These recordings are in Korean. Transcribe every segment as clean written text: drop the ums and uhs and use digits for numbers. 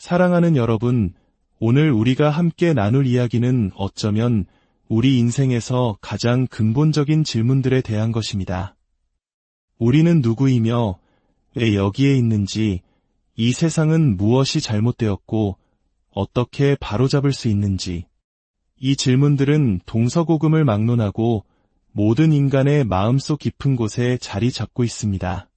사랑하는 여러분, 오늘 우리가 함께 나눌 이야기는 어쩌면 우리 인생에서 가장 근본적인 질문들에 대한 것입니다. 우리는 누구이며 왜 여기에 있는지, 이 세상은 무엇이 잘못되었고 어떻게 바로잡을 수 있는지, 이 질문들은 동서고금을 막론하고 모든 인간의 마음속 깊은 곳에 자리 잡고 있습니다.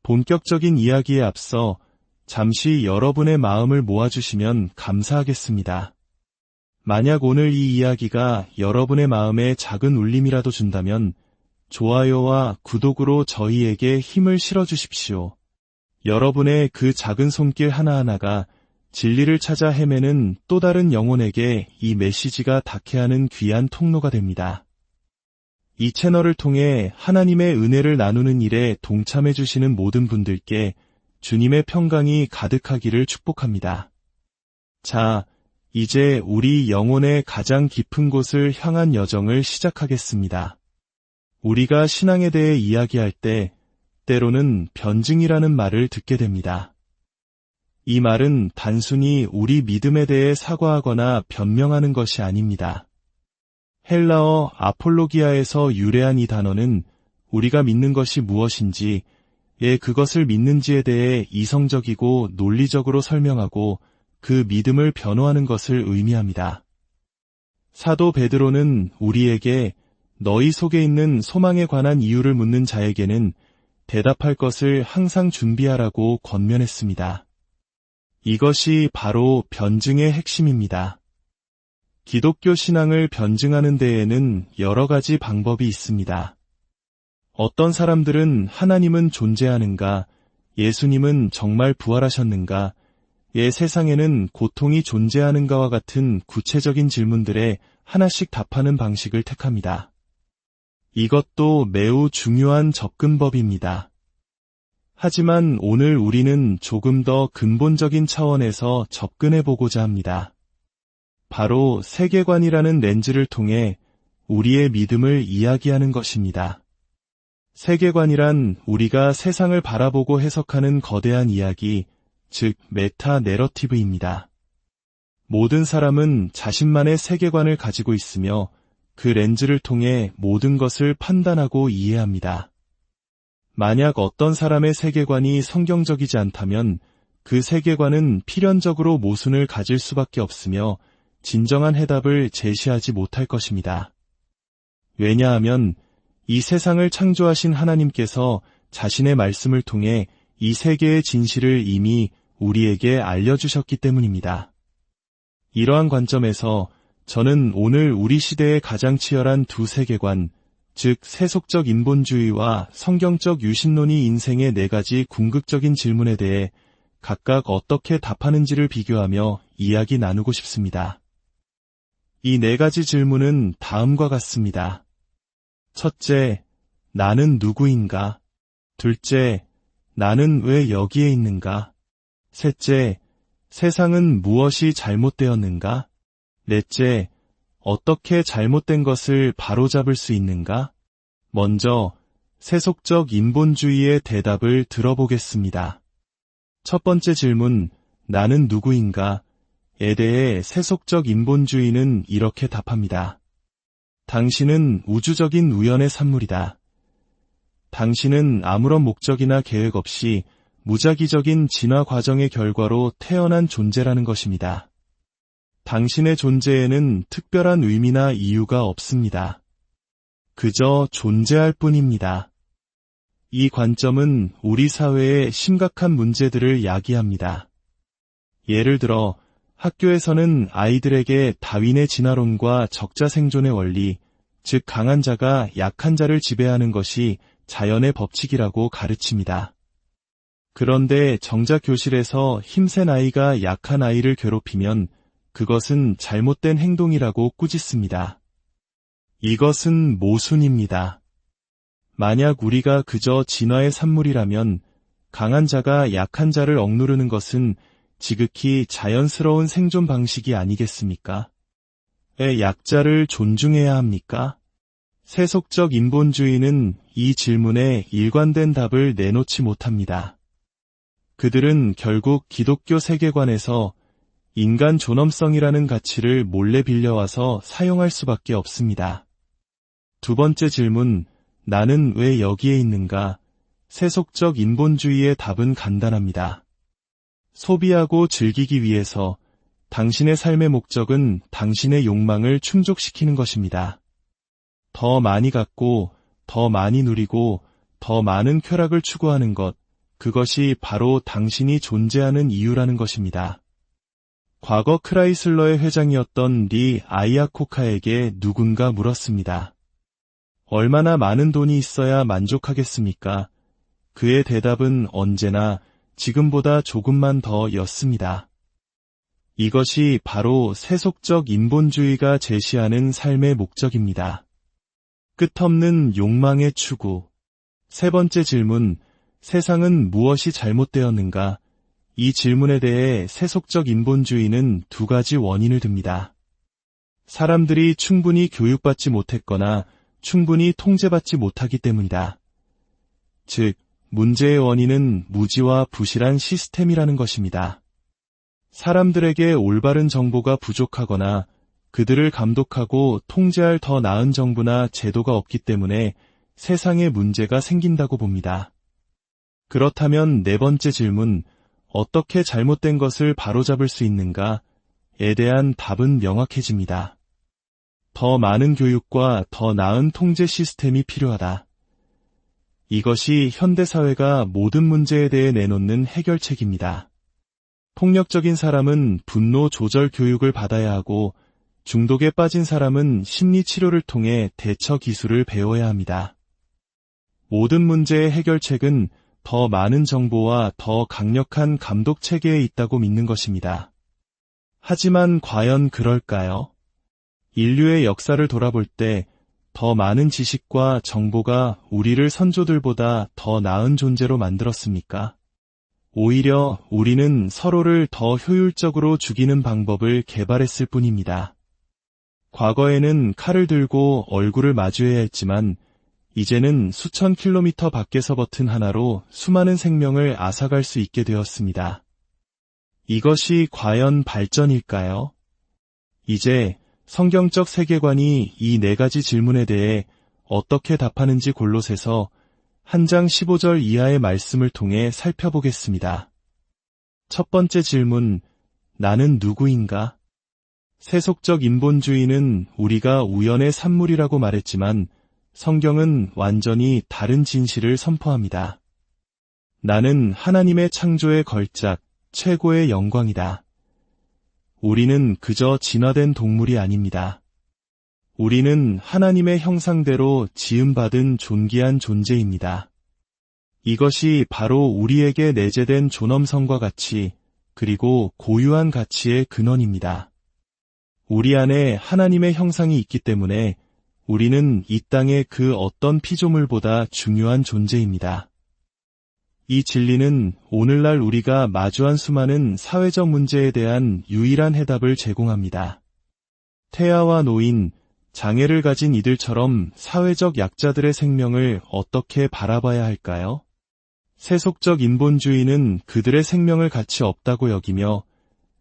본격적인 이야기에 앞서 잠시 여러분의 마음을 모아주시면 감사하겠습니다. 만약 오늘 이 이야기가 여러분의 마음에 작은 울림이라도 준다면 좋아요와 구독으로 저희에게 힘을 실어주십시오. 여러분의 그 작은 손길 하나하나가 진리를 찾아 헤매는 또 다른 영혼에게 이 메시지가 닿게 하는 귀한 통로가 됩니다. 이 채널을 통해 하나님의 은혜를 나누는 일에 동참해 주시는 모든 분들께 주님의 평강이 가득하기를 축복합니다. 자, 이제 우리 영혼의 가장 깊은 곳을 향한 여정을 시작하겠습니다. 우리가 신앙에 대해 이야기할 때 때로는 변증이라는 말을 듣게 됩니다. 이 말은 단순히 우리 믿음에 대해 사과하거나 변명하는 것이 아닙니다. 헬라어 아폴로기아에서 유래한 이 단어는 우리가 믿는 것이 무엇인지, 그것을 믿는지에 대해 이성적이고 논리적으로 설명하고 그 믿음을 변호하는 것을 의미합니다. 사도 베드로는 우리에게 너희 속에 있는 소망에 관한 이유를 묻는 자에게는 대답할 것을 항상 준비하라고 권면했습니다. 이것이 바로 변증의 핵심입니다. 기독교 신앙을 변증하는 데에는 여러 가지 방법이 있습니다. 어떤 사람들은 하나님은 존재하는가, 예수님은 정말 부활하셨는가, 세상에는 고통이 존재하는가와 같은 구체적인 질문들에 하나씩 답하는 방식을 택합니다. 이것도 매우 중요한 접근법입니다. 하지만 오늘 우리는 조금 더 근본적인 차원에서 접근해보고자 합니다. 바로 세계관이라는 렌즈를 통해 우리의 믿음을 이야기하는 것입니다. 세계관이란 우리가 세상을 바라보고 해석하는 거대한 이야기, 즉 메타 내러티브입니다. 모든 사람은 자신만의 세계관을 가지고 있으며 그 렌즈를 통해 모든 것을 판단하고 이해합니다. 만약 어떤 사람의 세계관이 성경적이지 않다면 그 세계관은 필연적으로 모순을 가질 수밖에 없으며 진정한 해답을 제시하지 못할 것입니다. 왜냐하면 이 세상을 창조하신 하나님께서 자신의 말씀을 통해 이 세계의 진실을 이미 우리에게 알려주셨기 때문입니다. 이러한 관점에서 저는 오늘 우리 시대의 가장 치열한 두 세계관, 즉 세속적 인본주의와 성경적 유신론이 인생의 네 가지 궁극적인 질문에 대해 각각 어떻게 답하는지를 비교하며 이야기 나누고 싶습니다. 이 네 가지 질문은 다음과 같습니다. 첫째, 나는 누구인가? 둘째, 나는 왜 여기에 있는가? 셋째, 세상은 무엇이 잘못되었는가? 넷째, 어떻게 잘못된 것을 바로잡을 수 있는가? 먼저 세속적 인본주의의 대답을 들어보겠습니다. 첫 번째 질문, 나는 누구인가? 에 대해 세속적 인본주의는 이렇게 답합니다. 당신은 우주적인 우연의 산물이다. 당신은 아무런 목적이나 계획 없이 무작위적인 진화 과정의 결과로 태어난 존재라는 것입니다. 당신의 존재에는 특별한 의미나 이유가 없습니다. 그저 존재할 뿐입니다. 이 관점은 우리 사회의 심각한 문제들을 야기합니다. 예를 들어 학교에서는 아이들에게 다윈의 진화론과 적자 생존의 원리, 즉 강한 자가 약한 자를 지배하는 것이 자연의 법칙이라고 가르칩니다. 그런데 정작 교실에서 힘센 아이가 약한 아이를 괴롭히면 그것은 잘못된 행동이라고 꾸짖습니다. 이것은 모순입니다. 만약 우리가 그저 진화의 산물이라면 강한 자가 약한 자를 억누르는 것은 지극히 자연스러운 생존 방식이 아니겠습니까? 왜 약자를 존중해야 합니까? 세속적 인본주의는 이 질문에 일관된 답을 내놓지 못합니다. 그들은 결국 기독교 세계관에서 인간 존엄성이라는 가치를 몰래 빌려와서 사용할 수밖에 없습니다. 두 번째 질문, 나는 왜 여기에 있는가? 세속적 인본주의의 답은 간단합니다. 소비하고 즐기기 위해서 당신의 삶의 목적은 당신의 욕망을 충족시키는 것입니다. 더 많이 갖고, 더 많이 누리고, 더 많은 쾌락을 추구하는 것, 그것이 바로 당신이 존재하는 이유라는 것입니다. 과거 크라이슬러의 회장이었던 리 아이아코카에게 누군가 물었습니다. 얼마나 많은 돈이 있어야 만족하겠습니까? 그의 대답은 언제나 지금보다 조금만 더 였습니다. 이것이 바로 세속적 인본주의가 제시하는 삶의 목적입니다. 끝없는 욕망의 추구. 세 번째 질문, 세상은 무엇이 잘못되었는가? 이 질문에 대해 세속적 인본주의는 두 가지 원인을 듭니다. 사람들이 충분히 교육받지 못했거나 충분히 통제받지 못하기 때문이다. 즉, 문제의 원인은 무지와 부실한 시스템이라는 것입니다. 사람들에게 올바른 정보가 부족하거나 그들을 감독하고 통제할 더 나은 정부나 제도가 없기 때문에 세상에 문제가 생긴다고 봅니다. 그렇다면 네 번째 질문, 어떻게 잘못된 것을 바로잡을 수 있는가에 대한 답은 명확해집니다. 더 많은 교육과 더 나은 통제 시스템이 필요하다. 이것이 현대사회가 모든 문제에 대해 내놓는 해결책입니다. 폭력적인 사람은 분노 조절 교육을 받아야 하고 중독에 빠진 사람은 심리치료를 통해 대처 기술을 배워야 합니다. 모든 문제의 해결책은 더 많은 정보와 더 강력한 감독 체계에 있다고 믿는 것입니다. 하지만 과연 그럴까요? 인류의 역사를 돌아볼 때 더 많은 지식과 정보가 우리를 선조들보다 더 나은 존재로 만들었습니까? 오히려 우리는 서로를 더 효율적으로 죽이는 방법을 개발했을 뿐입니다. 과거에는 칼을 들고 얼굴을 마주해야 했지만 이제는 수천 킬로미터 밖에서 버튼 하나로 수많은 생명을 앗아갈 수 있게 되었습니다. 이것이 과연 발전일까요? 이제 성경적 세계관이 이 네 가지 질문에 대해 어떻게 답하는지 골로새서 한 장 15절 이하의 말씀을 통해 살펴보겠습니다. 첫 번째 질문, 나는 누구인가? 세속적 인본주의는 우리가 우연의 산물이라고 말했지만 성경은 완전히 다른 진실을 선포합니다. 나는 하나님의 창조의 걸작, 최고의 영광이다. 우리는 그저 진화된 동물이 아닙니다. 우리는 하나님의 형상대로 지음받은 존귀한 존재입니다. 이것이 바로 우리에게 내재된 존엄성과 가치, 그리고 고유한 가치의 근원입니다. 우리 안에 하나님의 형상이 있기 때문에 우리는 이 땅의 그 어떤 피조물보다 중요한 존재입니다. 이 진리는 오늘날 우리가 마주한 수많은 사회적 문제에 대한 유일한 해답을 제공합니다. 태아와 노인, 장애를 가진 이들처럼 사회적 약자들의 생명을 어떻게 바라봐야 할까요? 세속적 인본주의는 그들의 생명을 가치 없다고 여기며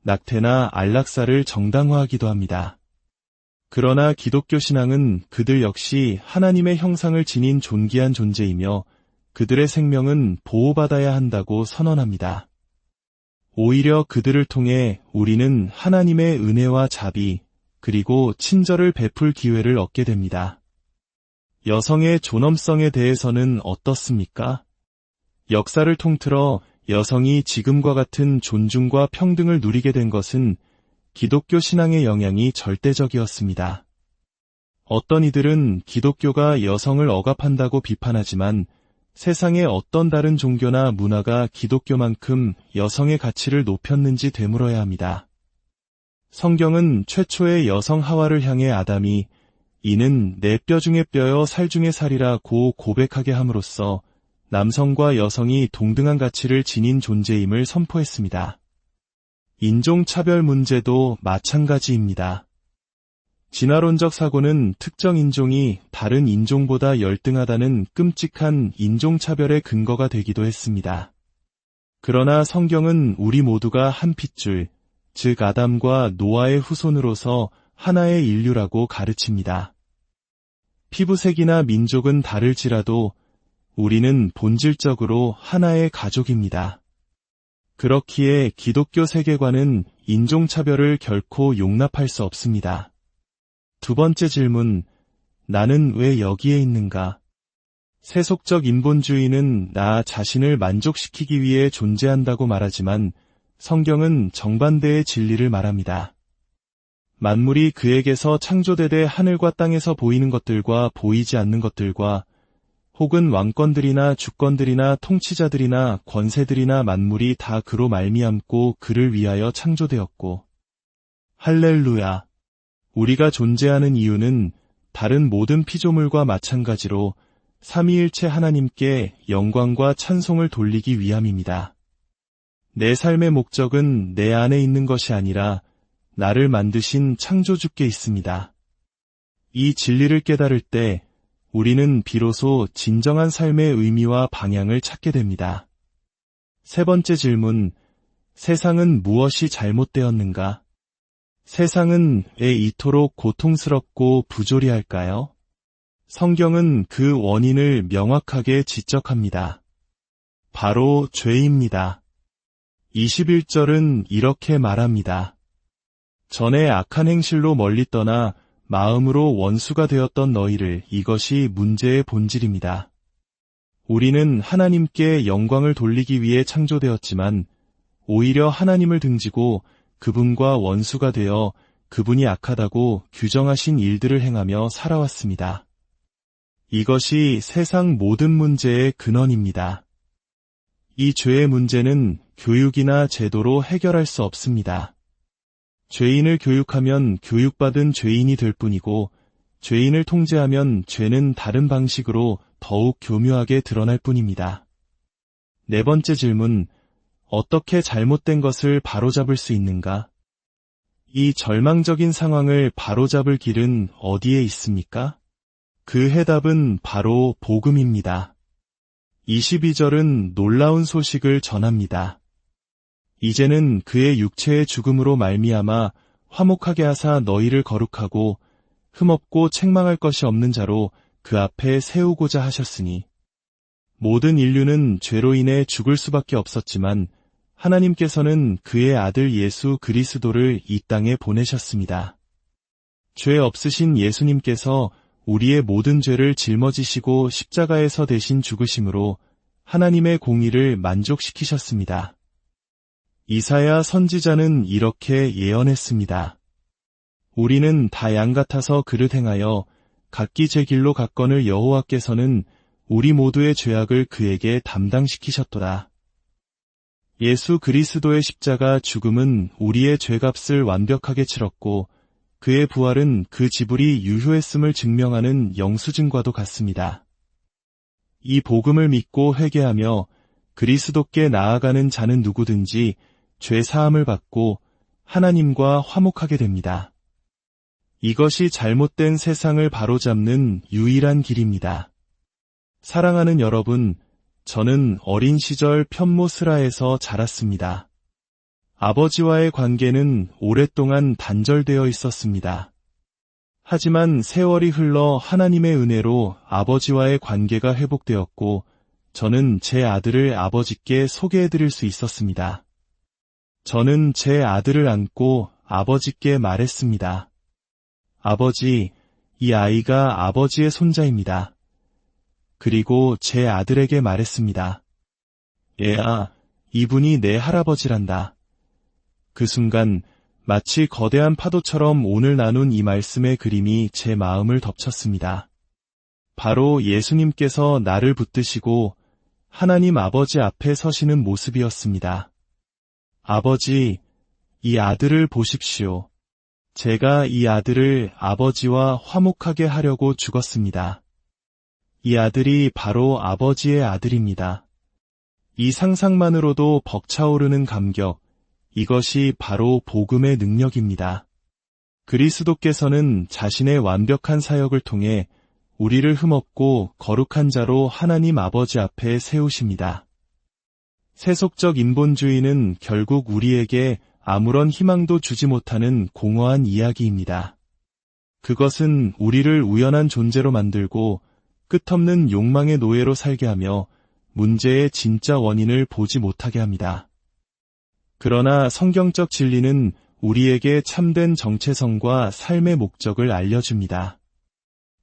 낙태나 안락사를 정당화하기도 합니다. 그러나 기독교 신앙은 그들 역시 하나님의 형상을 지닌 존귀한 존재이며 그들의 생명은 보호받아야 한다고 선언합니다. 오히려 그들을 통해 우리는 하나님의 은혜와 자비, 그리고 친절을 베풀 기회를 얻게 됩니다. 여성의 존엄성에 대해서는 어떻습니까? 역사를 통틀어 여성이 지금과 같은 존중과 평등을 누리게 된 것은 기독교 신앙의 영향이 절대적이었습니다. 어떤 이들은 기독교가 여성을 억압한다고 비판하지만 세상의 어떤 다른 종교나 문화가 기독교만큼 여성의 가치를 높였는지 되물어야 합니다. 성경은 최초의 여성 하와를 향해 아담이 이는 내 뼈 중의 뼈여 살 중의 살이라고 고백하게 함으로써 남성과 여성이 동등한 가치를 지닌 존재임을 선포했습니다. 인종차별 문제도 마찬가지입니다. 진화론적 사고는 특정 인종이 다른 인종보다 열등하다는 끔찍한 인종차별의 근거가 되기도 했습니다. 그러나 성경은 우리 모두가 한 핏줄, 즉 아담과 노아의 후손으로서 하나의 인류라고 가르칩니다. 피부색이나 민족은 다를지라도 우리는 본질적으로 하나의 가족입니다. 그렇기에 기독교 세계관은 인종차별을 결코 용납할 수 없습니다. 두 번째 질문, 나는 왜 여기에 있는가? 세속적 인본주의는 나 자신을 만족시키기 위해 존재한다고 말하지만 성경은 정반대의 진리를 말합니다. 만물이 그에게서 창조되되 하늘과 땅에서 보이는 것들과 보이지 않는 것들과 혹은 왕권들이나 주권들이나 통치자들이나 권세들이나 만물이 다 그로 말미암고 그를 위하여 창조되었고. 할렐루야. 우리가 존재하는 이유는 다른 모든 피조물과 마찬가지로 삼위일체 하나님께 영광과 찬송을 돌리기 위함입니다. 내 삶의 목적은 내 안에 있는 것이 아니라 나를 만드신 창조주께 있습니다. 이 진리를 깨달을 때 우리는 비로소 진정한 삶의 의미와 방향을 찾게 됩니다. 세 번째 질문, 세상은 무엇이 잘못되었는가? 세상은 왜 이토록 고통스럽고 부조리할까요? 성경은 그 원인을 명확하게 지적합니다. 바로 죄입니다. 21절은 이렇게 말합니다. 전에 악한 행실로 멀리 떠나 마음으로 원수가 되었던 너희를, 이것이 문제의 본질입니다. 우리는 하나님께 영광을 돌리기 위해 창조되었지만 오히려 하나님을 등지고 그분과 원수가 되어 그분이 악하다고 규정하신 일들을 행하며 살아왔습니다. 이것이 세상 모든 문제의 근원입니다. 이 죄의 문제는 교육이나 제도로 해결할 수 없습니다. 죄인을 교육하면 교육받은 죄인이 될 뿐이고 죄인을 통제하면 죄는 다른 방식으로 더욱 교묘하게 드러날 뿐입니다. 네 번째 질문, 어떻게 잘못된 것을 바로잡을 수 있는가? 이 절망적인 상황을 바로잡을 길은 어디에 있습니까? 그 해답은 바로 복음입니다. 22절은 놀라운 소식을 전합니다. 이제는 그의 육체의 죽음으로 말미암아 화목하게 하사 너희를 거룩하고 흠없고 책망할 것이 없는 자로 그 앞에 세우고자 하셨으니. 모든 인류는 죄로 인해 죽을 수밖에 없었지만 하나님께서는 그의 아들 예수 그리스도를 이 땅에 보내셨습니다. 죄 없으신 예수님께서 우리의 모든 죄를 짊어지시고 십자가에서 대신 죽으심으로 하나님의 공의를 만족시키셨습니다. 이사야 선지자는 이렇게 예언했습니다. 우리는 다 양 같아서 그릇 행하여 각기 제 길로 갔거늘 여호와께서는 우리 모두의 죄악을 그에게 담당시키셨도다. 예수 그리스도의 십자가 죽음은 우리의 죄값을 완벽하게 치렀고 그의 부활은 그 지불이 유효했음을 증명하는 영수증과도 같습니다. 이 복음을 믿고 회개하며 그리스도께 나아가는 자는 누구든지 죄 사함을 받고 하나님과 화목하게 됩니다. 이것이 잘못된 세상을 바로잡는 유일한 길입니다. 사랑하는 여러분, 저는 어린 시절 편모스라에서 자랐습니다. 아버지와의 관계는 오랫동안 단절되어 있었습니다. 하지만 세월이 흘러 하나님의 은혜로 아버지와의 관계가 회복되었고 저는 제 아들을 아버지께 소개해드릴 수 있었습니다. 저는 제 아들을 안고 아버지께 말했습니다. 아버지, 이 아이가 아버지의 손자입니다. 그리고 제 아들에게 말했습니다. 얘야, 이분이 내 할아버지란다. 그 순간 마치 거대한 파도처럼 오늘 나눈 이 말씀의 그림이 제 마음을 덮쳤습니다. 바로 예수님께서 나를 붙드시고 하나님 아버지 앞에 서시는 모습이었습니다. 아버지, 이 아들을 보십시오. 제가 이 아들을 아버지와 화목하게 하려고 죽었습니다. 이 아들이 바로 아버지의 아들입니다. 이 상상만으로도 벅차오르는 감격, 이것이 바로 복음의 능력입니다. 그리스도께서는 자신의 완벽한 사역을 통해 우리를 흠없고 거룩한 자로 하나님 아버지 앞에 세우십니다. 세속적 인본주의는 결국 우리에게 아무런 희망도 주지 못하는 공허한 이야기입니다. 그것은 우리를 우연한 존재로 만들고 끝없는 욕망의 노예로 살게 하며 문제의 진짜 원인을 보지 못하게 합니다. 그러나 성경적 진리는 우리에게 참된 정체성과 삶의 목적을 알려줍니다.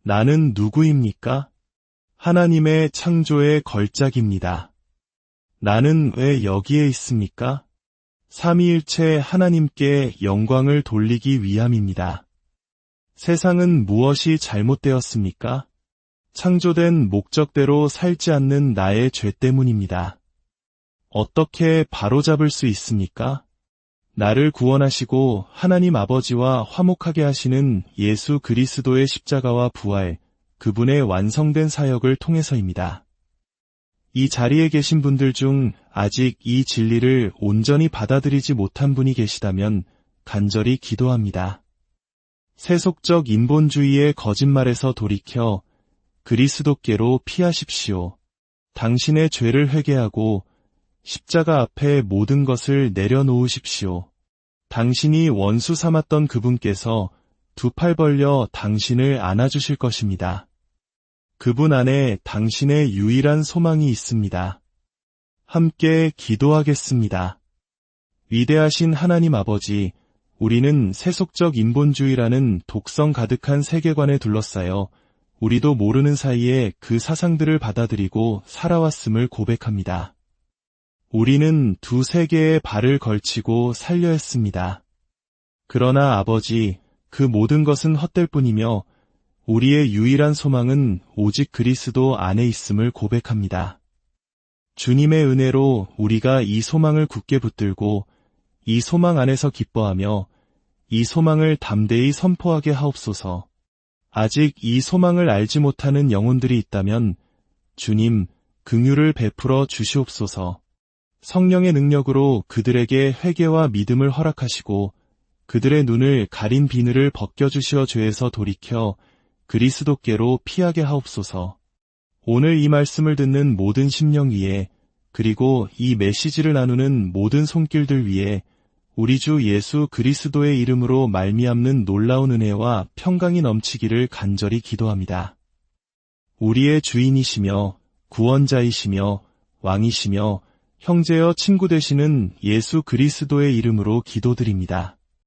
나는 누구입니까? 하나님의 창조의 걸작입니다. 나는 왜 여기에 있습니까? 삼위일체 하나님께 영광을 돌리기 위함입니다. 세상은 무엇이 잘못되었습니까? 창조된 목적대로 살지 않는 나의 죄 때문입니다. 어떻게 바로잡을 수 있습니까? 나를 구원하시고 하나님 아버지와 화목하게 하시는 예수 그리스도의 십자가와 부활, 그분의 완성된 사역을 통해서입니다. 이 자리에 계신 분들 중 아직 이 진리를 온전히 받아들이지 못한 분이 계시다면 간절히 기도합니다. 세속적 인본주의의 거짓말에서 돌이켜 그리스도께로 피하십시오. 당신의 죄를 회개하고 십자가 앞에 모든 것을 내려놓으십시오. 당신이 원수 삼았던 그분께서 두 팔 벌려 당신을 안아주실 것입니다. 그분 안에 당신의 유일한 소망이 있습니다. 함께 기도하겠습니다. 위대하신 하나님 아버지, 우리는 세속적 인본주의라는 독성 가득한 세계관에 둘러싸여 우리도 모르는 사이에 그 사상들을 받아들이고 살아왔음을 고백합니다. 우리는 두 세계에 발을 걸치고 살려 했습니다. 그러나 아버지, 그 모든 것은 헛될 뿐이며 우리의 유일한 소망은 오직 그리스도 안에 있음을 고백합니다. 주님의 은혜로 우리가 이 소망을 굳게 붙들고 이 소망 안에서 기뻐하며 이 소망을 담대히 선포하게 하옵소서. 아직 이 소망을 알지 못하는 영혼들이 있다면 주님, 긍휼을 베풀어 주시옵소서. 성령의 능력으로 그들에게 회개와 믿음을 허락하시고 그들의 눈을 가린 비늘을 벗겨주시어 죄에서 돌이켜 그리스도께로 피하게 하옵소서. 오늘 이 말씀을 듣는 모든 심령 위에 그리고 이 메시지를 나누는 모든 손길들 위에 우리 주 예수 그리스도의 이름으로 말미암는 놀라운 은혜와 평강이 넘치기를 간절히 기도합니다. 우리의 주인이시며 구원자이시며 왕이시며 형제여 친구 되시는 예수 그리스도의 이름으로 기도드립니다.